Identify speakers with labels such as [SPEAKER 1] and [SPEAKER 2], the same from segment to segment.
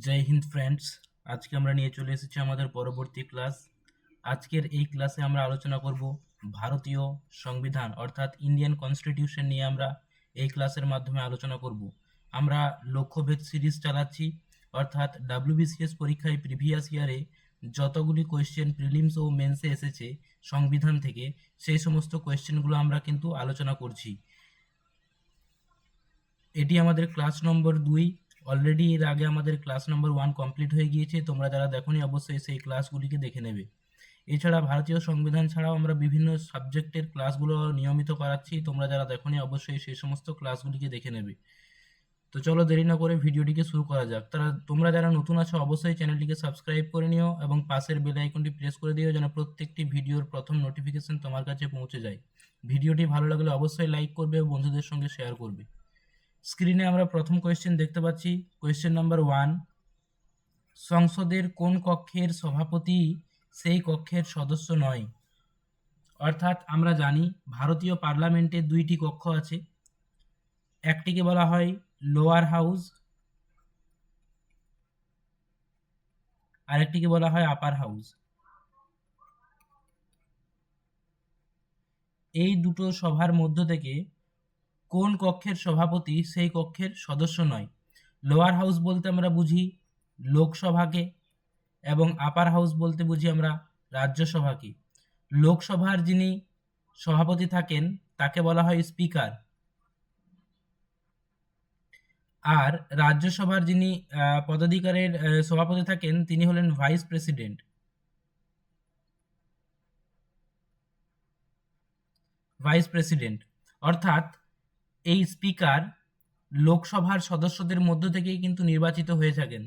[SPEAKER 1] জয় Hind friends. আজকে আমরা নিয়ে চলে এসেছি আমাদের পরবর্তী ক্লাস। আজকের এই ক্লাসে আমরা আলোচনা করব ভারতীয় সংবিধান অর্থাৎ ইন্ডিয়ান কনস্টিটিউশন নিয়ে। আমরা এই ক্লাসের মাধ্যমে আলোচনা করব। আমরা লক্ষ্যভেদ সিরিজ চালাচ্ছি, অর্থাৎ ডাব্লিউবিসিএস পরীক্ষায় প্রিভিয়াস ইয়ারে যতগুলি কোয়েশ্চেন প্রিলিমস ও মেন্সে এসেছে সংবিধান থেকে, সেই সমস্ত কোয়েশ্চেনগুলো আমরা কিন্তু আলোচনা করছি। এটি আমাদের ক্লাস নম্বর 2। অলরেডি এর আগে আমাদের ক্লাস নম্বর 1 কমপ্লিট হয়ে গিয়েছে। তোমরা যারা দেখোনি অবশ্যই সেই ক্লাসগুলিকে দেখে নেবে। এছাড়া ভারতীয় সংবিধান ছাড়াও আমরা বিভিন্ন সাবজেক্টের ক্লাসগুলো নিয়মিত করাচ্ছি। তোমরা যারা দেখোনি অবশ্যই সেই সমস্ত ক্লাসগুলিকে দেখে নেবে। তো চলো দেরি না করে ভিডিওটিকে শুরু করা যাক। তোমরা যারা নতুন আছো অবশ্যই চ্যানেলটিকে সাবস্ক্রাইব করে নিও এবং পাশের বেল আইকনটি প্রেস করে দিও যেন প্রত্যেকটি ভিডিওর প্রথম নোটিফিকেশন তোমার কাছে পৌঁছে যায়। ভিডিওটি ভালো লাগলে অবশ্যই লাইক করবে ও বন্ধুদের সঙ্গে শেয়ার করবে। স্ক্রিনে আমরা প্রথম কোয়েশ্চেন দেখতে পাচ্ছি। কোয়েশ্চেন নাম্বার 1, সংসদের কোন কক্ষের সভাপতি সেই কক্ষের সদস্য নয়? অর্থাৎ আমরা জানি ভারতীয় পার্লামেন্টে দুইটি কক্ষ আছে। একটিকে বলা হয় লোয়ার হাউস, আর একটিকে বলা হয় আপার হাউস। এই দুটো সভার মধ্য থেকে কোন কক্ষের সভাপতি সেই কক্ষের সদস্য নয়? লোয়ার হাউস বলতে আমরা বুঝি লোকসভাকে এবং আপার হাউস বলতে বুঝি আমরা রাজ্যসভাকে। লোকসভার যিনি সভাপতি থাকেন তাকে বলা হয় স্পিকার, আর রাজ্যসভার যিনি পদাধিকারের সভাপতি থাকেন তিনি হলেন ভাইস প্রেসিডেন্ট। অর্থাৎ এই স্পিকার লোকসভার সদস্যদের মধ্য থেকেই কিন্তু নির্বাচিত হয়ে থাকেন,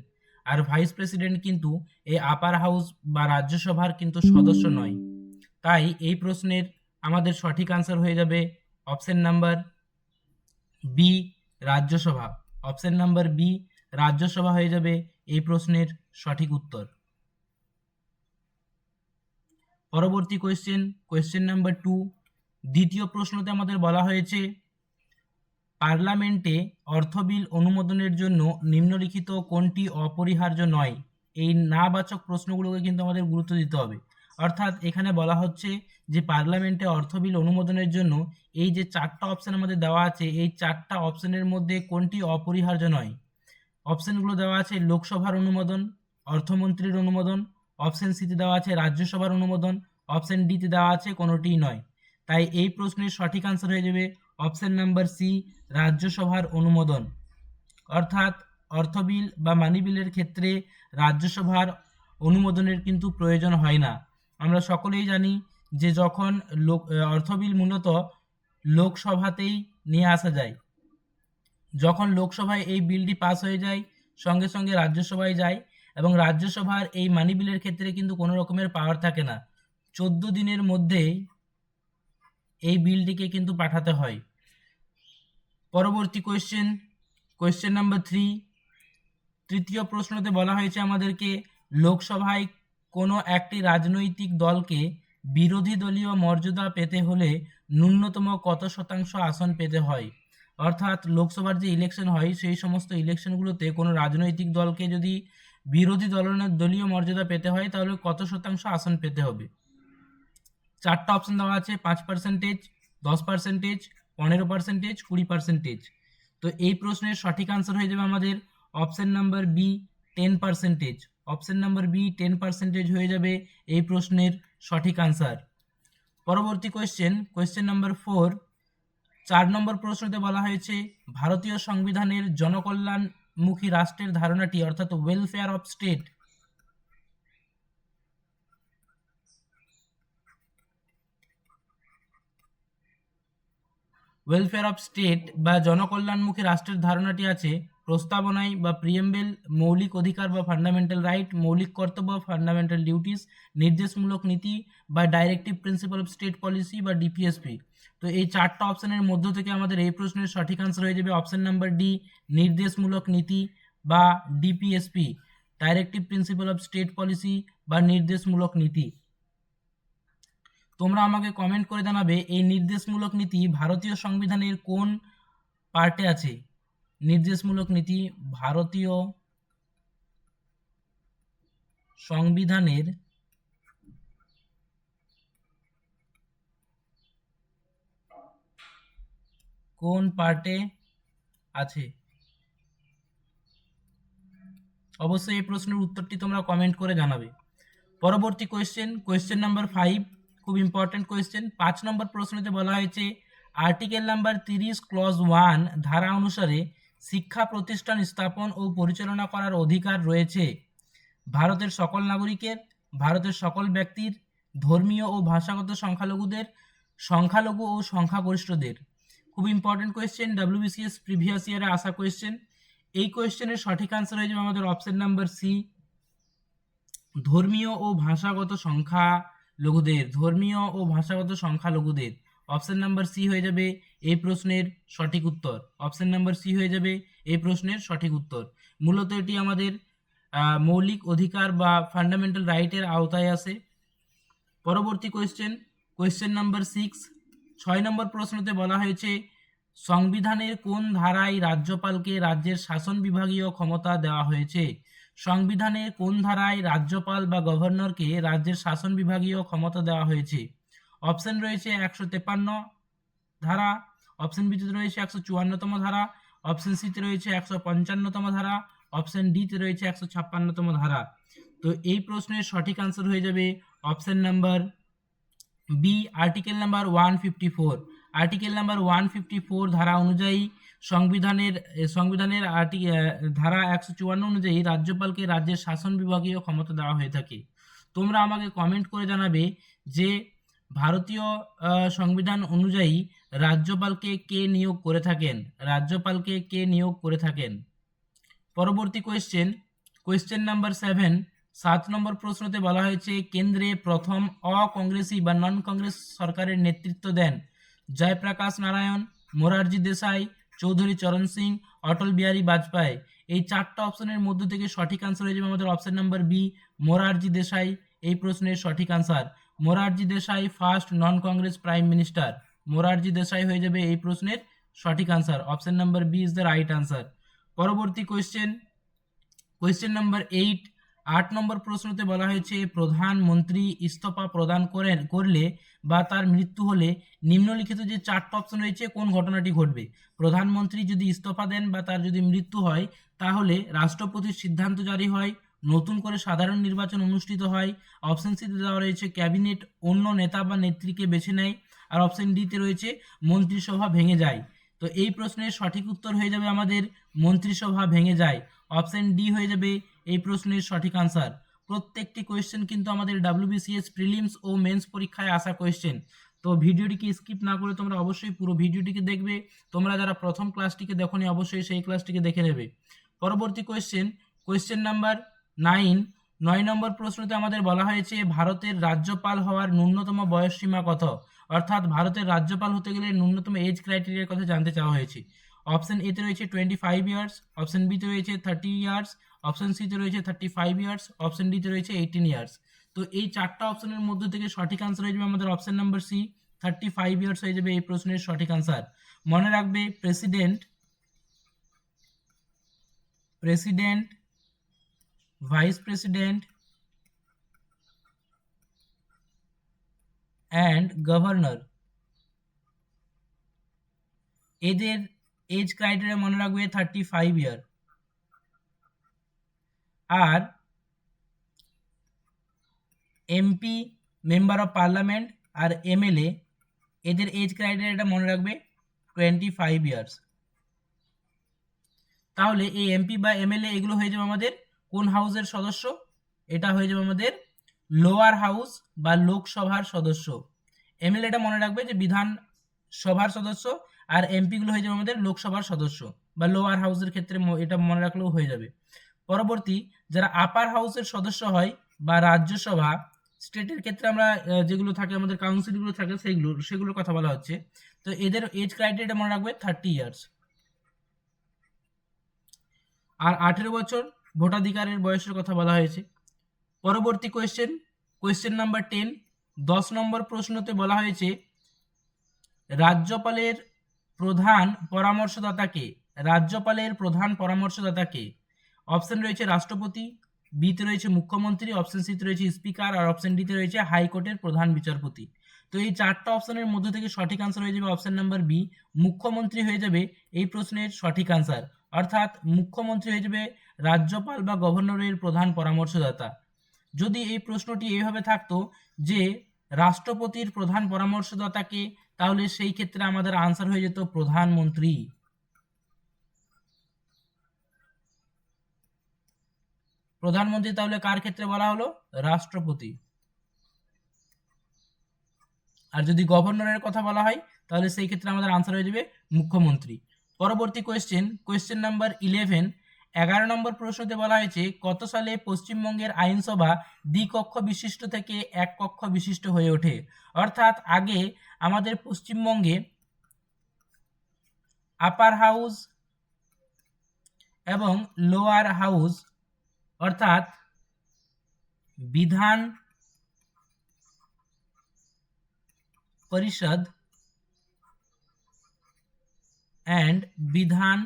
[SPEAKER 1] আর ভাইস প্রেসিডেন্ট কিন্তু এই আপার হাউস বা রাজ্যসভার কিন্তু সদস্য নয়। তাই এই প্রশ্নের আমাদের সঠিক আনসার হয়ে যাবে option number B, Rajyasabha. Option number B, Rajyasabha হয়ে যাবে এই প্রশ্নের সঠিক উত্তর। পরবর্তী কোয়েশ্চেন নাম্বার 2। দ্বিতীয় প্রশ্নতে আমাদের বলা হয়েছে পার্লামেন্টে অর্থ বিল অনুমোদনের জন্য নিম্নলিখিত কোনটি অপরিহার্য নয়? এই নাবাচক প্রশ্নগুলোকে কিন্তু আমাদের গুরুত্ব দিতে হবে। অর্থাৎ এখানে বলা হচ্ছে যে পার্লামেন্টে অর্থ বিল অনুমোদনের জন্য এই যে 4টা অপশন আমাদের দেওয়া আছে, এই 4টা অপশনের মধ্যে কোনটি অপরিহার্য নয়? অপশনগুলো দেওয়া আছে লোকসভার অনুমোদন, অর্থমন্ত্রীর অনুমোদন, অপশন সিতে দেওয়া আছে রাজ্যসভার অনুমোদন, অপশন ডিতে দেওয়া আছে কোনোটিই নয়। তাই এই প্রশ্নের সঠিক আনসার হয়ে যাবে অপশন নাম্বার সি, রাজ্যসভার অনুমোদন। অর্থাৎ অর্থ বিল বা মানি বিলের ক্ষেত্রে রাজ্যসভার অনুমোদনের কিন্তু প্রয়োজন হয় না। আমরা সকলেই জানি যে যখন অর্থ বিল মূলত লোকসভাতেই নিয়ে আসা যায়, যখন লোকসভায় এই বিলটি পাস হয়ে যায় সঙ্গে সঙ্গে রাজ্যসভায় যায়, এবং রাজ্যসভার এই মানি বিলের ক্ষেত্রে কিন্তু কোনো রকমের পাওয়ার থাকে না। 14 দিনের মধ্যেই এই বিলটিকে কিন্তু পাঠাতে হয়। পরবর্তী কোয়েশ্চেন নাম্বার 3। তৃতীয় প্রশ্নতে বলা হয়েছে আমাদেরকে লোকসভায় কোনো একটি রাজনৈতিক দলকে বিরোধী দলীয় মর্যাদা পেতে হলে ন্যূনতম কত শতাংশ আসন পেতে হয়? অর্থাৎ লোকসভার যে ইলেকশন হয় সেই সমস্ত ইলেকশনগুলোতে কোনো রাজনৈতিক দলকে যদি বিরোধী দলীয় মর্যাদা পেতে হয় তাহলে কত শতাংশ আসন পেতে হবে? 4টা অপশন দেওয়া আছে, 5%, 10%, 15%, 20%। তো এই প্রশ্নের সঠিক আনসার হয়ে যাবে আমাদের option number B, 10%। Option number B, 10% হয়ে যাবে এই প্রশ্নের সঠিক আনসার। পরবর্তী কোয়েশ্চেন নাম্বার 4। 4 নম্বর প্রশ্নতে বলা হয়েছে ভারতীয় সংবিধানের জনকল্যাণমুখী রাষ্ট্রের ধারণাটি অর্থাৎ ওয়েলফেয়ার অফ স্টেট বা জনকল্যাণমুখী রাষ্ট্রের ধারণাটি আছে প্রস্তাবনায় বা প্রিয়েম্বেল, মৌলিক অধিকার বা ফান্ডামেন্টাল রাইট, মৌলিক কর্তব্য ফান্ডামেন্টাল ডিউটিস, নির্দেশমূলক নীতি বা directive principle of state policy বা ডিপিএসপি। তো এই 4টা অপশনের মধ্য থেকে আমাদের এই প্রশ্নের সঠিক আনসার হয়ে যাবে অপশন নাম্বার ডি, নির্দেশমূলক নীতি বা DPSP, directive principle of state policy বা নির্দেশমূলক নীতি। তোমরা আমাকে কমেন্ট করে জানাবে এই নির্দেশমূলক নীতি ভারতীয় সংবিধানের কোন পার্টে আছে? নির্দেশমূলক নীতি ভারতীয় সংবিধানের কোন পার্টে আছে? অবশ্যই এই প্রশ্নের উত্তরটি তোমরা কমেন্ট করে জানাবে। পরবর্তী কোয়েশ্চেন নাম্বার 5, খুব ইম্পর্টেন্ট কোয়েশ্চেন। 5 নম্বর প্রশ্নতে বলা হয়েছে আর্টিকেল নাম্বার 30 ক্লজ 1 ধারা অনুসারে শিক্ষা প্রতিষ্ঠান স্থাপন ও পরিচালনা করার অধিকার রয়েছে ভারতের সকল নাগরিকের, ভারতের সকল ব্যক্তির, ধর্মীয় ও ভাষাগত সংখ্যালঘু ও সংখ্যাগরিষ্ঠদের। খুব ইম্পর্টেন্ট কোয়েশ্চেন, WBCS প্রিভিয়াস ইয়ারে আসা কোয়েশ্চেন। এই কোয়েশ্চেনের সঠিক আনসার হয়ে যাবে আমাদের অপশন নাম্বার সি, ধর্মীয় ও ভাষাগত সংখ্যালঘুদের। অপশন নাম্বার সি হয়ে যাবে এই প্রশ্নের সঠিক উত্তর। অপশন নাম্বার সি হয়ে যাবে এই প্রশ্নের সঠিক উত্তর। মূলত এটি আমাদের মৌলিক অধিকার বা ফান্ডামেন্টাল রাইটের আওতায় আসে। পরবর্তী কোয়েশ্চেন নাম্বার 6, 6 নম্বর প্রশ্নতে বলা হয়েছে সংবিধানের কোন ধারায় রাজ্যপালকে রাজ্যের শাসন বিভাগীয় ক্ষমতা দেওয়া হয়েছে? সংবিধানের কোন ধারায় রাজ্যপাল বা গভর্নরকে রাজ্যের শাসন বিভাগীয় ক্ষমতা দেওয়া হয়েছে? অপশন রয়েছে 153 ধারা, অপশন বিতে রয়েছে 154তম ধারা, অপশন সিতে রয়েছে 155তম ধারা, অপশন ডিতে রয়েছে 156তম ধারা। তো এই প্রশ্নের সঠিক আনসার হয়ে যাবে option number B, article number 154। Article number 154 ধারা অনুযায়ী সংবিধানের ধারা 154 অনুযায়ী রাজ্যপালকে রাজ্যের শাসন বিভাগীয় ক্ষমতা দেওয়া হয়ে থাকে। তোমরা আমাকে কমেন্ট করে জানাবে যে ভারতীয় সংবিধান অনুযায়ী রাজ্যপালকে কে নিয়োগ করে থাকেন? পরবর্তী কোয়েশ্চেন নাম্বার 7, 7 নম্বর প্রশ্নতে বলা হয়েছে কেন্দ্রে প্রথম অকংগ্রেসি বা নন কংগ্রেস সরকারের নেতৃত্ব দেন জয়প্রকাশ নারায়ণ, মোরারজি দেশাই, চৌধুরী চরণ সিং, অটল বিহারী বাজপেয়ী। এই 4টা অপশনের মধ্য থেকে সঠিক আনসার হয়ে যাবে আমাদের option number B, Morarji Desai. এই প্রশ্নের সঠিক answer Morarji Desai, first non Congress prime minister. Morarji Desai হয়ে যাবে এই প্রশ্নের সঠিক answer. Option number B is the right answer. পরবর্তী কোয়েশ্চেন নাম্বার 8, 8 নম্বর প্রশ্নতে বলা হয়েছে প্রধানমন্ত্রী ইস্তফা প্রদান করলে বা তার মৃত্যু হলে নিম্নলিখিত যে 4টা অপশন রয়েছে কোন ঘটনাটি ঘটবে? প্রধানমন্ত্রী যদি ইস্তফা দেন বা তার যদি মৃত্যু হয় তাহলে রাষ্ট্রপতির সিদ্ধান্ত জারি হয়, নতুন করে সাধারণ নির্বাচন অনুষ্ঠিত হয়, অপশন সিতে দেওয়া রয়েছে ক্যাবিনেট অন্য নেতা বা নেত্রীকে বেছে নেয়, আর অপশন ডিতে রয়েছে মন্ত্রিসভা ভেঙে যায়। তো এই প্রশ্নের সঠিক উত্তর হয়ে যাবে আমাদের মন্ত্রিসভা ভেঙে যায়। অপশন ডি হয়ে যাবে এই প্রশ্নের সঠিক আনসার। প্রত্যেকটি কোয়েশ্চেন কিন্তু আমাদের WBCS প্রিলিমস ও মেন্স পরীক্ষায় আসা কোয়েশ্চেন। তো ভিডিওটিকে স্কিপ না করে তোমরা অবশ্যই পুরো ভিডিওটিকে দেখবে। তোমরা যারা প্রথম ক্লাসটিকে দেখোনি অবশ্যই সেই ক্লাসটিকে দেখে নেবে। পরবর্তী কোয়েশ্চেন নাম্বার 9, 9 নম্বর প্রশ্নতে আমাদের বলা হয়েছে ভারতের রাজ্যপাল হওয়ার ন্যূনতম বয়সসীমা কত? অর্থাৎ ভারতের রাজ্যপাল হতে গেলে ন্যূনতম এজ ক্রাইটেরিয়ার কথা জানতে চাওয়া হয়েছে। অপশন এতে রয়েছে 25 ইয়ার্স, অপশন বিতে রয়েছে 30 ইয়ার্স, অপশন সিতে রয়েছে 35 ইয়ার্স, অপশন ডিতে রয়েছে 18 ইয়ার্স। তো এই 4টা অপশনের মধ্যে থেকে সঠিক আনসার হয়ে যাবে আমাদের অপশন নাম্বার সি, 35 ইয়ার্স হয়ে যাবে এই প্রশ্নের সঠিক আনসার। মনে রাখবে president, vice president and governor এদের এজ ক্রাইটেরিয়া মনে রাখবে 35 ইয়ার। আর এমপি, মেম্বার অফ পার্লামেন্ট আর MLA এদের এজ ক্রাইটেরিয়াটা মনে রাখবে 25 ইয়ার্স। তাহলে এই এমপি বা MLA এগুলো হয়ে যাবে আমাদের কোন হাউসের সদস্য? এটা হয়ে যাবে আমাদের লোয়ার হাউস বা লোকসভার সদস্য। MLAটা মনে রাখবে যে বিধানসভার সদস্য, আর এমপিগুলো হয়ে যাবে আমাদের লোকসভার সদস্য বা লোয়ার হাউসের ক্ষেত্রে এটা মনে রাখলেও হয়ে যাবে। পরবর্তী যারা আপার হাউসের সদস্য হয় বা রাজ্যসভা, স্টেটের ক্ষেত্রে আমরা যেগুলো থাকে আমাদের কাউন্সিলগুলো থাকে সেগুলোর কথা বলা হচ্ছে। তো এদের এজ ক্রাইটেরিয়াটা মনে রাখবে 30 ইয়ার্স। আর 18 বছর ভোটাধিকারের বয়সের কথা বলা হয়েছে। পরবর্তী কোয়েশ্চেন নাম্বার 10, 10 নম্বর প্রশ্নতে বলা হয়েছে রাজ্যপালের প্রধান পরামর্শদাতা কে? অপশন রয়েছে রাষ্ট্রপতি, বিতে রয়েছে মুখ্যমন্ত্রী, অপশন সিতে রয়েছে স্পিকার, আর অপশন ডিতে রয়েছে হাইকোর্টের প্রধান বিচারপতি। তো এই চারটা অপশনের মধ্যে থেকে সঠিক আনসার হয়ে যাবে অপশন নাম্বার বি, মুখ্যমন্ত্রী হয়ে যাবে এই প্রশ্নের সঠিক আনসার। অর্থাৎ মুখ্যমন্ত্রী হয়ে যাবে রাজ্যপাল বা গভর্নরের প্রধান পরামর্শদাতা। যদি এই প্রশ্নটি এইভাবে থাকতো যে রাষ্ট্রপতির প্রধান পরামর্শদাতাকে, তাহলে সেই ক্ষেত্রে আমাদের আনসার হয়ে যেত প্রধানমন্ত্রী। প্রধানমন্ত্রী তাহলে কার ক্ষেত্রে বলা হলো? রাষ্ট্রপতি। আর যদি গভর্নরের কথা বলা হয় তাহলে সেই ক্ষেত্রে আমাদের আনসার হয়ে যাবে মুখ্যমন্ত্রী। পরবর্তী কোয়েশ্চেন নাম্বার 11। 11 নম্বর প্রশ্নতে বলা হয়েছে কত সালে পশ্চিমবঙ্গের আইনসভা দ্বিকক্ষ বিশিষ্ট থেকে এক কক্ষ বিশিষ্ট হয়ে ওঠে? অর্থাৎ আগে আমাদের পশ্চিমবঙ্গে আপার হাউস এবং লোয়ার হাউস অর্থাৎ বিধান পরিষদ অ্যান্ড বিধান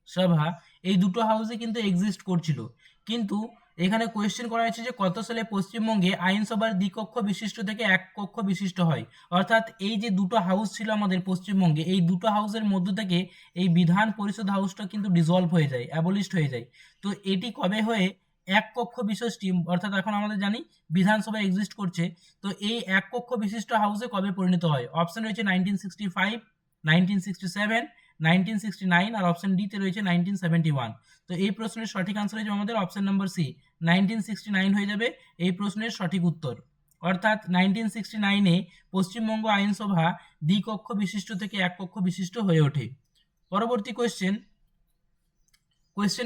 [SPEAKER 1] সভা, এই দুটো হাউসে কিন্তু এক্সিস্ট করছিল। কিন্তু এখানে কোয়েশ্চেন করা হয়েছে যে কত সালে পশ্চিমবঙ্গে আইনসভার দ্বিকক্ষ বিশিষ্ট থেকে এক কক্ষ বিশিষ্ট হয়। অর্থাৎ এই যে দুটো হাউস ছিল আমাদের পশ্চিমবঙ্গে, এই দুটো হাউসের মধ্য থেকে এই বিধান পরিষদ হাউসটা কিন্তু ডিসলভ হয়ে যায়, অ্যাবলিশড হয়ে যায়। তো এটি কবে হয়ে এক কক্ষ বিশিষ্ট, অর্থাৎ এখন আমাদের জানি বিধানসভা এক্সিস্ট করছে, তো এই এক কক্ষ বিশিষ্ট হাউসে কবে পরিণত হয়? অপশন রয়েছে 1965, 1967, 1969, আর অপশন ডিতে রয়েছে 1971। তো এই প্রশ্নের সঠিক আনসার হয়ে যাবে আমাদের অপশন নাম্বার সি, 1969 হয়ে যাবে এই প্রশ্নের সঠিক উত্তর। অর্থাৎ 1969-এ পশ্চিমবঙ্গ আইনসভা দ্বিকক্ষ বিশিষ্ট থেকে এক কক্ষ বিশিষ্ট হয়ে ওঠে। পরবর্তী কোয়েশ্চেন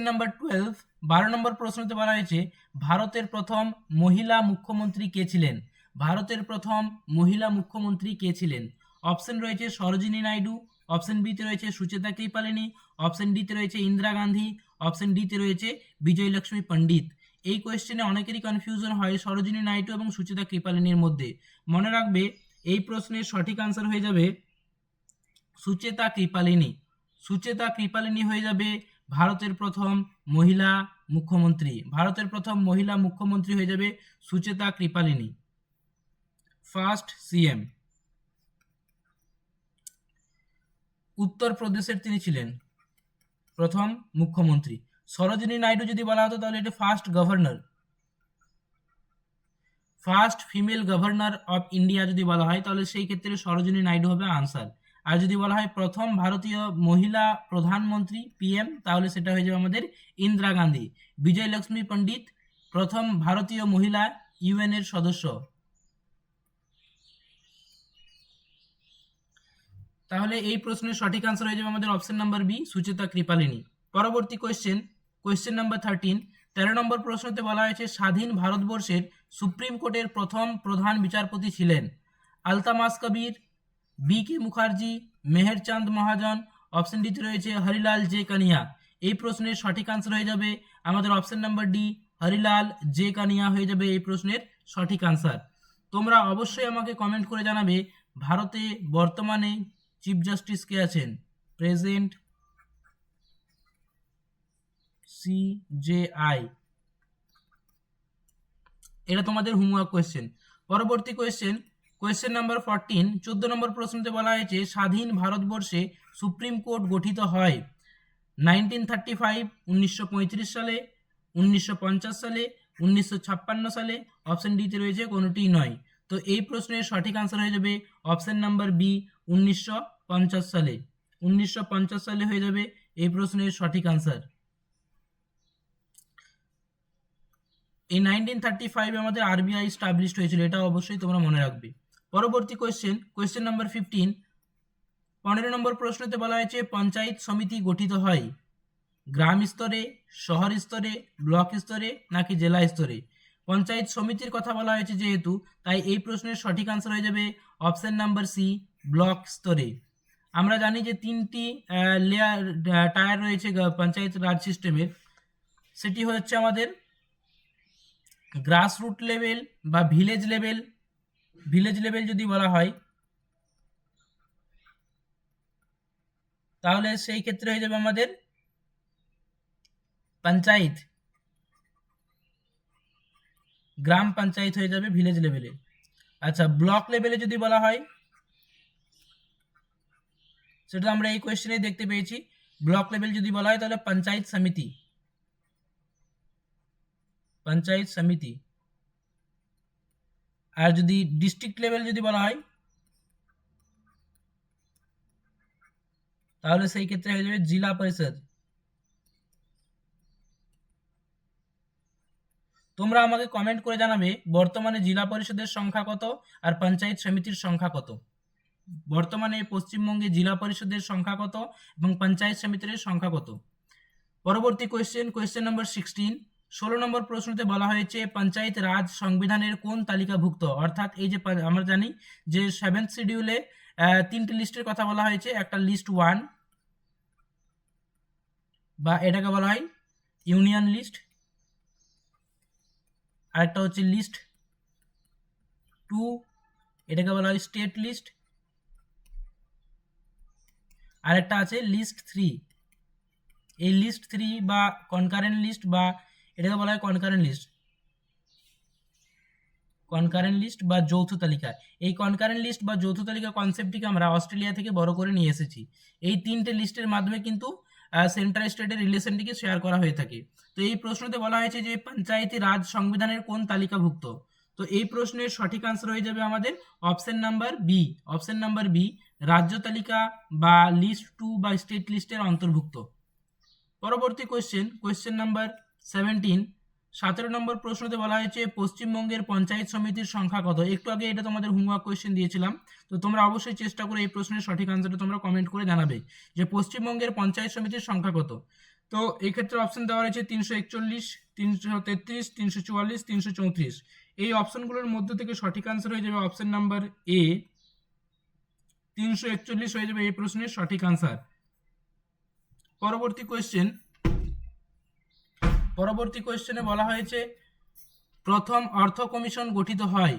[SPEAKER 1] নাম্বার 12। 12 নম্বর প্রশ্নতে বলা হয়েছে ভারতের প্রথম মহিলা মুখ্যমন্ত্রী কে ছিলেন? ভারতের প্রথম মহিলা মুখ্যমন্ত্রী কে ছিলেন? অপশন রয়েছে সরোজিনী নাইডু, অপশন বিতে রয়েছে সুচেতা কৃপালিনী, অপশন ডিতে রয়েছে ইন্দিরা গান্ধী, অপশন ডিতে রয়েছে বিজয়লক্ষ্মী পণ্ডিত। এই কোয়েশ্চেনে অনেকেরই কনফিউশন হয় সরোজিনী নাইডু এবং সুচেতা কৃপালিনীর মধ্যে। মনে রাখবে এই প্রশ্নের সঠিক আনসার হয়ে যাবে সুচেতা কৃপালিনী। সুচেতা কৃপালিনী হয়ে যাবে ভারতের প্রথম মহিলা মুখ্যমন্ত্রী। ভারতের প্রথম মহিলা মুখ্যমন্ত্রী হয়ে যাবে সুচেতা কৃপালিনী, ফার্স্ট সিএম। উত্তরপ্রদেশের তিনি ছিলেন প্রথম মুখ্যমন্ত্রী। সরোজিনী নাইডু যদি বলা হতো তাহলে এটা first governor, first female governor of India যদি বলা হয় তাহলে সেই ক্ষেত্রে সরোজিনী নাইডু হবে আনসার। আর যদি বলা হয় প্রথম ভারতীয় মহিলা প্রধানমন্ত্রী পিএম, তাহলে সেটা হয়ে যাবে আমাদের ইন্দিরা গান্ধী। বিজয়লক্ষ্মী পণ্ডিত প্রথম ভারতীয় মহিলা ইউএন এর সদস্য। তাহলে এই প্রশ্নের সঠিক আনসার হয়ে যাবে আমাদের option number B, Sucheta Kripalani. পরবর্তী কোয়েশ্চেন নাম্বার 13। 13 নম্বর প্রশ্নতে বলা হয়েছে স্বাধীন ভারতবর্ষের সুপ্রিম কোর্টের প্রথম প্রধান বিচারপতি ছিলেন আলতামাস কবির, বি কে মুখার্জি, মেহেরচাঁদ মহাজন, অপশন ডিতে রয়েছে হরিলাল জে কানিয়া। এই প্রশ্নের সঠিক আনসার হয়ে যাবে আমাদের option number D, Harilal J Kania হয়ে যাবে এই প্রশ্নের সঠিক আনসার। তোমরা অবশ্যই আমাকে কমেন্ট করে জানাবে ভারতে বর্তমানে চিফ জাস্টিস কে আছেন? প্রেজেন্ট সিজেআই, এটা তোমাদের হোমওয়ার্ক কোয়েশ্চেন। পরবর্তী কোয়েশ্চেন নাম্বার 14। 14 নম্বর প্রশ্নতে বলা হয়েছে স্বাধীন ভারতবর্ষে সুপ্রিম কোর্ট গঠিত হয় 1935, 1935 সালে, 1950 সালে, 1956 সালে, অপশন ডিতে রয়েছে কোনোটিই নয়। তো এই প্রশ্নের সঠিক আনসার হয়ে যাবে অপশন নাম্বার বি, 1950 সালে। 1950 সালে হয়ে যাবে এই প্রশ্নের সঠিক আনসার। এই 1935 আমাদের আরবিআই স্টাবলিশড হয়েছিল, এটা অবশ্যই তোমরা মনে রাখবে। পরবর্তী কোয়েশ্চেন নাম্বার 15। 15 নম্বর প্রশ্নতে বলা হয়েছে পঞ্চায়েত সমিতি গঠিত হয় গ্রাম স্তরে, শহর স্তরে, ব্লক স্তরে নাকি জেলা স্তরে? পঞ্চায়েত সমিতির কথা বলা হয়েছে যেহেতু, তাই এই প্রশ্নের সঠিক আনসার হয়ে যাবে অপশন নাম্বার সি, ব্লক স্তরে। আমরা জানি যে 3টি টায়ার রয়েছে পঞ্চায়েত রাজ সিস্টেমের, সেটি হচ্ছে আমাদের গ্রাসরুট লেভেল বা ভিলেজ লেভেল যদি বলা হয় তাহলে সেই ক্ষেত্রে হয়ে যাবে আমাদের পঞ্চায়েত, গ্রাম পঞ্চায়েত হয়ে যাবে ভিলেজ লেভেলে। আচ্ছা, ব্লক লেভেলে যদি বলা হয়, সেটা আমরা এই কোয়েশ্চেনে দেখতে পেয়েছি। ব্লক লেভেল যদি বলা হয় তাহলে পঞ্চায়েত সমিতি, পঞ্চায়েত সমিতি। আর যদি ডিস্ট্রিক্ট লেভেল যদি বলা হয় তাহলে সেই ক্ষেত্রে হয়ে যাবে জেলা পরিষদ। তোমরা আমাকে কমেন্ট করে জানাবে বর্তমানে জেলা পরিষদের সংখ্যা কত আর পঞ্চায়েত সমিতির সংখ্যা কত। বর্তমানে পশ্চিমবঙ্গে জেলা পরিষদের সংখ্যা কত এবং পঞ্চায়েত সমিতির সংখ্যা কত। পরবর্তী কোয়েশ্চেন নম্বর 16। 16 নম্বর প্রশ্নতে বলা হয়েছে পঞ্চায়েত রাজ সংবিধানের কোন তালিকাভুক্ত। অর্থাৎ এই যে আমরা জানি যে 7th শিডিউলে 3টি লিস্টের কথা বলা হয়েছে। একটা লিস্ট 1 বা এটাকে বলা হয় ইউনিয়ন লিস্ট, আরেকটা হচ্ছে লিস্ট 2, এটাকে বলা হয় স্টেট লিস্ট, আরেকটা আছে লিস্ট 3। এই লিস্ট 3 বা কনকারেন্ট লিস্ট বা এটাকে বলা হয় কনকারেন্ট লিস্ট, কনকারেন্ট লিস্ট বা যৌথ তালিকা। এই কনকারেন্ট লিস্ট বা যৌথ তালিকা কনসেপ্টটিকে আমরা অস্ট্রেলিয়া থেকে বড় করে নিয়ে এসেছি। এই 3টে লিস্টের মাধ্যমে কিন্তু সেন্ট্রাল স্টেটের রিলেশনটিকে শেয়ার করা হয়ে থাকে। তো এই প্রশ্নতে বলা হয়েছে যে পঞ্চায়েতি রাজ সংবিধানের কোন তালিকাভুক্ত। তো এই প্রশ্নের সঠিক আনসার হয়ে যাবে আমাদের option number B. Option number B, রাজ্য তালিকা বা লিস্ট 2 বা স্টেট লিস্টের অন্তর্ভুক্ত। পরবর্তী কোয়েশ্চেন নাম্বার 17। 17 নম্বর প্রশ্নতে বলা হয়েছে পশ্চিমবঙ্গের পঞ্চায়েত সমিতির সংখ্যা কত। একটু আগে এটা তোমাদের হোমওয়ার্ক কোয়েশ্চেন দিয়েছিলাম, তো তোমরা অবশ্যই চেষ্টা করে এই প্রশ্নের সঠিক আনসারটা তোমরা কমেন্ট করে জানাবে যে পশ্চিমবঙ্গের পঞ্চায়েত সমিতির সংখ্যা কত। তো এই ক্ষেত্রে অপশন দেওয়া রয়েছে 341, 333, 344, 334। এই অপশনগুলোর মধ্যে থেকে সঠিক আনসার হয়ে যাবে অপশন নাম্বার এ, 341 হয়ে যাবে এই প্রশ্নের সঠিক আনসার। পরবর্তী কোয়েশ্চেনে বলা হয়েছে প্রথম অর্থ কমিশন গঠিত হয়।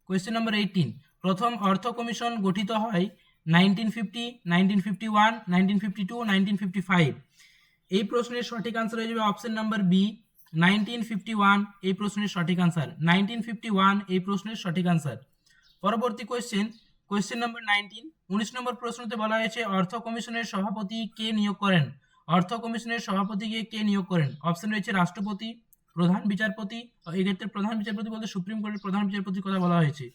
[SPEAKER 1] Question number 18। প্রথম অর্থ কমিশন গঠিত হয় 1950, 1951, 1952, 1955। এই প্রশ্নের সঠিক আনসার হয়ে যাবে অপশন নাম্বার বি, 1951 এই প্রশ্নের সঠিক আনসার। 1951 এই প্রশ্নের সঠিক আনসার। পরবর্তী কোয়েশ্চেন নাম্বার 19। 19 নম্বর প্রশ্নতে বলা হয়েছে অর্থ কমিশনের সভাপতি কে নিয়োগ করেন। অর্থ কমিশনের সভাপতিকে কে নিয়োগ করেন। অপশন রয়েছে রাষ্ট্রপতি, প্রধান বিচারপতি, এক্ষেত্রে প্রধান বিচারপতি বলতে সুপ্রিম কোর্টের প্রধান বিচারপতির কথা বলা হয়েছে,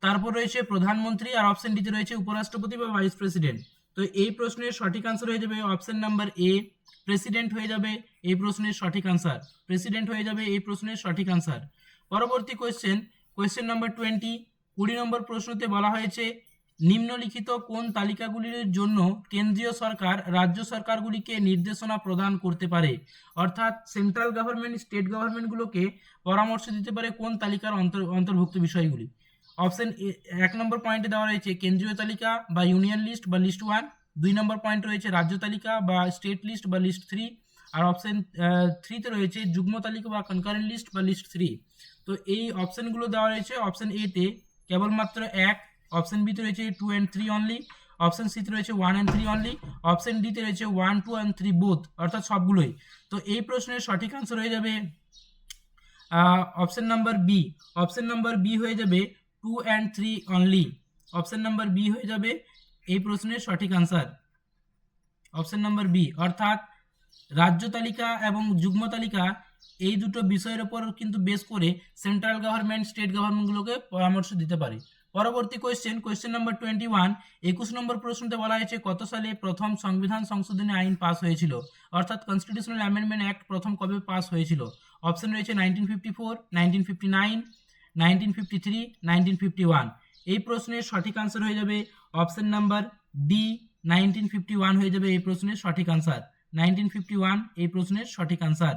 [SPEAKER 1] তারপর রয়েছে প্রধানমন্ত্রী, আর অপশন ডিতে রয়েছে উপরাষ্ট্রপতি বা ভাইস প্রেসিডেন্ট। তো এই প্রশ্নের সঠিক আনসার হয়ে যাবে অপশন নাম্বার এ, প্রেসিডেন্ট হয়ে যাবে এই প্রশ্নের সঠিক আনসার। প্রেসিডেন্ট হয়ে যাবে এই প্রশ্নের সঠিক আনসার। পরবর্তী কোয়েশ্চেন নাম্বার 20। 20 নম্বর প্রশ্নতে বলা হয়েছে নিম্নলিখিত কোন তালিকাগুলির জন্য কেন্দ্রীয় সরকার রাজ্য সরকারগুলিকে নির্দেশনা প্রদান করতে পারে। অর্থাৎ সেন্ট্রাল গভর্নমেন্ট স্টেট গভর্নমেন্টগুলোকে পরামর্শ দিতে পারে কোন তালিকার অন্তর্ভুক্ত বিষয়গুলি। অপশন 1 নম্বর পয়েন্টে দেওয়া রয়েছে কেন্দ্রীয় তালিকা বা ইউনিয়ন লিস্ট বা লিস্ট 1। 2 নম্বর পয়েন্ট রয়েছে রাজ্য তালিকা বা স্টেট লিস্ট বা লিস্ট 3। আর অপশন 3তে রয়েছে যুগ্ম তালিকা বা কনকারেন্ট লিস্ট বা লিস্ট 3। তো এই অপশনগুলো দেওয়া রয়েছে অপশন এতে কেবলমাত্র 1, অপশন বিতে রয়েছে 2 and 3 অনলি, অপশন সিতে রয়েছে 1 and 3 অনলি, অপশন ডিতে রয়েছে 1, 2 and 3 বোথ, অর্থাৎ সবগুলোই। তো এই প্রশ্নের সঠিক আনসার হয়ে যাবে option number B. Option number B হয়ে যাবে 2 and 3 only. Option number B হয়ে যাবে এই প্রশ্নের সঠিক আনসার, অপশন নাম্বার বি। অর্থাৎ রাজ্য তালিকা এবং যুগ্ম তালিকা এই দুটো বিষয়ের উপর কিন্তু বেস করে সেন্ট্রাল গভর্নমেন্ট স্টেট গভর্নমেন্টগুলোকে পরামর্শ দিতে পারে। পরবর্তী কোয়েশ্চেন নাম্বার 21। 21 নম্বর প্রশ্নতে বলা হয়েছে কত সালে প্রথম সংবিধান সংশোধনী আইন পাস হয়েছিল। অর্থাৎ কনস্টিটিউশনাল অ্যামেন্ডমেন্ট অ্যাক্ট প্রথম কবে পাস হয়েছিল। অপশন রয়েছে 1954, 1959, 1953, 1951। এই প্রশ্নের সঠিক আনসার হয়ে যাবে অপশন নাম্বার ডি, 1951 হয়ে যাবে এই প্রশ্নের সঠিক আনসার। 1951 এই প্রশ্নের সঠিক আনসার।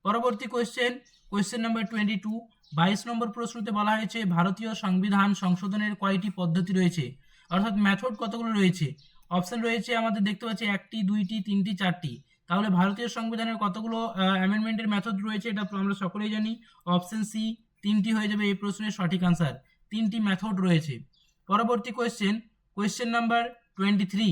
[SPEAKER 1] পরবর্তী কোয়েশ্চেন নাম্বার 22। 22 নম্বর প্রশ্নতে বলা হয়েছে ভারতীয় সংবিধান সংশোধনের কয়টি পদ্ধতি রয়েছে। অর্থাৎ মেথড কতগুলো রয়েছে। অপশন রয়েছে আমাদের দেখতে পাচ্ছি 1টি, 2টি, 3টি, 4টি। তাহলে ভারতীয় সংবিধানের কতগুলো অ্যামেন্ডমেন্টের মেথড রয়েছে এটা আমরা সকলেই জানি। অপশন সি 3টি হয়ে যাবে এই প্রশ্নের সঠিক আনসার। 3টি মেথড রয়েছে। পরবর্তী কোয়েশ্চেন নাম্বার 23।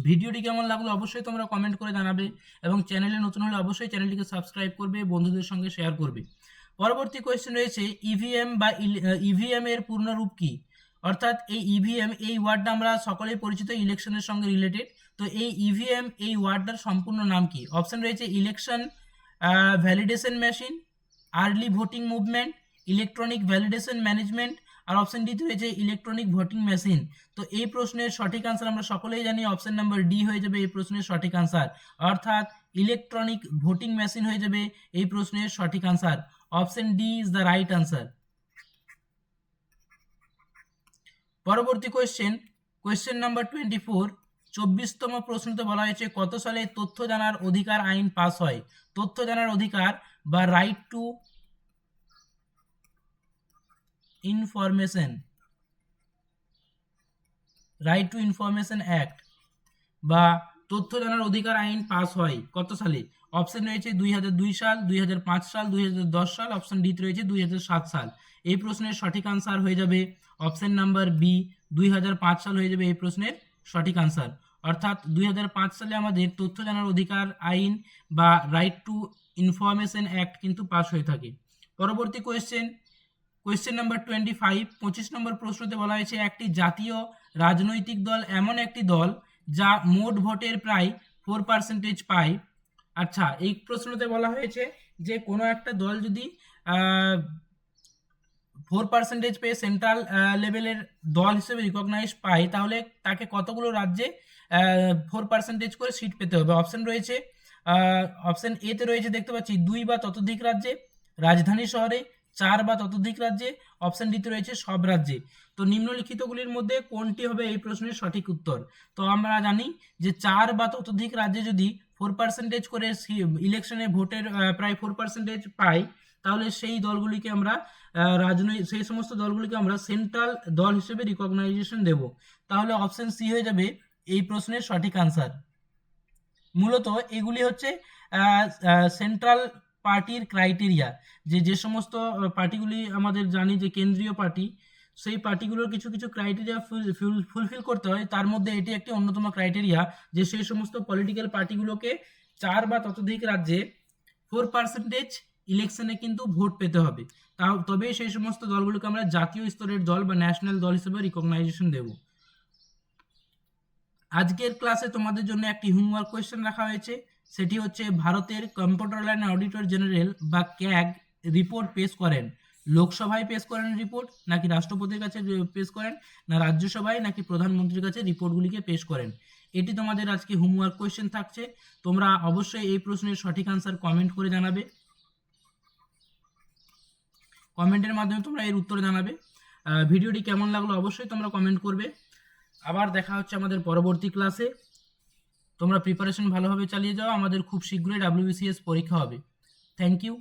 [SPEAKER 1] ভিডিওটি কেমন লাগলো অবশ্যই তোমরা কমেন্ট করে জানাবে এবং চ্যানেলে নতুন হলে অবশ্যই চ্যানেলটিকে সাবস্ক্রাইব করবে, বন্ধুদের সঙ্গে শেয়ার করবে। পরবর্তী কোয়েশ্চেন রয়েছে ইভিএম বা ইভিএম এর পূর্ণরূপ কি? অর্থাৎ এই ইভিএম এই ওয়ার্ডটা আমরা সকলেই পরিচিত, ইলেকশনের সঙ্গে রিলেটেড। তো এই ইভিএম এই ওয়ার্ডটার সম্পূর্ণ নাম কি? অপশন রয়েছে election validation machine, early voting movement, electronic validation management, আর অপশন ডিতে রয়েছে ইলেকট্রনিক ভোটিং মেশিন। তো এই প্রশ্নের সঠিক আনসার আমরা সকলেই জানি অপশন নাম্বার ডি হয়ে যাবে এই প্রশ্নের সঠিক আনসার, অর্থাৎ ইলেকট্রনিক ভোটিং মেশিন হয়ে যাবে এই প্রশ্নের সঠিক answer. Option D is the right answer. পরবর্তী কোয়েশ্চেন নাম্বার 24, 24তম প্রশ্নতে বলা হয়েছে কত সালে তথ্য জানার অধিকার আইন পাস হয়? তথ্য জানার অধিকার বা রাইট টু ইনফরমেশন অ্যাক্ট বা তথ্য জানার অধিকার আইন পাস হয় কত সালে? অপশন রয়েছে 2002 সাল, 2005 সাল, 2010 সাল, অপশন ডি রয়েছে 2007 সাল। এই প্রশ্নের সঠিক আনসার হয়ে যাবে অপশন নাম্বার বি, 2005 সাল হয়ে যাবে এই প্রশ্নের সঠিক আনসার। অর্থাৎ 2005 সালে আমাদের তথ্য জানার অধিকার আইন বা রাইট টু ইনফরমেশন অ্যাক্ট কিন্তু পাস হয়ে থাকে। পরবর্তী কোয়েশ্চেন নাম্বার 25, 25 নম্বর প্রশ্নতে বলা হয়েছে একটি জাতীয় রাজনৈতিক দল এমন একটি দল যা মোট ভোটের প্রায় 4% পায়। আচ্ছা, এই প্রশ্নতে বলা হয়েছে যে কোনো একটা দল যদি 4% পেয়ে সেন্ট্রাল লেভেলের দল হিসেবে রিকগনাইজ পায় তাহলে তাকে কতগুলো রাজ্যে 4% করে সিট পেতে হবে? অপশন রয়েছে অপশন এতে রয়েছে দেখতে পাচ্ছি 2 বা ততোধিক রাজ্যে, রাজধানী শহরে, 4 বা ততোধিক রাজ্যে, অপশন ডিতে রয়েছে সব রাজ্যে। তো নিম্নলিখিতগুলির মধ্যে কোনটি হবে এই প্রশ্নের সঠিক উত্তর? তো আমরা জানি যে 4 বা ততোধিক রাজ্যে যদি 4% করে ইলেকশনে ভোটের প্রায় 4% পায় তাহলে সেই দলগুলিকে আমরা সেই সমস্ত দলগুলিকে আমরা সেন্ট্রাল দল হিসেবে রিকগনাইজেশন দেব। তাহলে অপশন সি হয়ে যাবে এই প্রশ্নের সঠিক আনসার। মূলত এগুলি হচ্ছে সেন্ট্রাল পার্টির ক্রাইটেরিয়া, যে সমস্ত পার্টিগুলি আমাদের জানি যে কেন্দ্রীয় পার্টি, সেই পার্টিগুলোর কিছু কিছু ক্রাইটেরিয়া ফুলফিল করতে হয়, তার মধ্যে এটি একটি অন্যতম ক্রাইটেরিয়া যে সেই সমস্ত পলিটিক্যাল পার্টিগুলোকে 4 বা ততোধিক রাজ্যে 4% ইলেকশনে কিন্তু ভোট পেতে হবে, তবেই সেই সমস্ত দলগুলোকে আমরা জাতীয় স্তরের দল বা ন্যাশনাল দল হিসেবে রিকগনাইজেশন দেব। আজকের ক্লাসে তোমাদের জন্য একটি হোমওয়ার্ক কোয়েশ্চেন রাখা হয়েছে, সেটি হচ্ছে ভারতের কম্পিউটার অ্যান্ড অডিটর জেনারেল বা ক্যাগ রিপোর্ট পেশ করেন, লোকসভায় পেশ করেন রিপোর্ট, নাকি রাষ্ট্রপতির কাছে পেশ করেন, না রাজ্যসভায়, নাকি প্রধানমন্ত্রীর কাছে রিপোর্টগুলিকে পেশ করেন? এটি তোমাদের আজকে হোমওয়ার্ক কোয়েশ্চেন থাকছে। তোমরা অবশ্যই এই প্রশ্নের সঠিক আনসার কমেন্ট করে জানাবে, কমেন্টের মাধ্যমে তোমরা এর উত্তর জানাবে। ভিডিওটি কেমন লাগলো অবশ্যই তোমরা কমেন্ট করবে। আবার দেখা হচ্ছে আমাদের পরবর্তী ক্লাসে। তোমরা প্রিপারেশন ভালোভাবে চালিয়ে যাও, আমাদের খুব শীঘ্রই WBCS পরীক্ষা হবে। Thank you.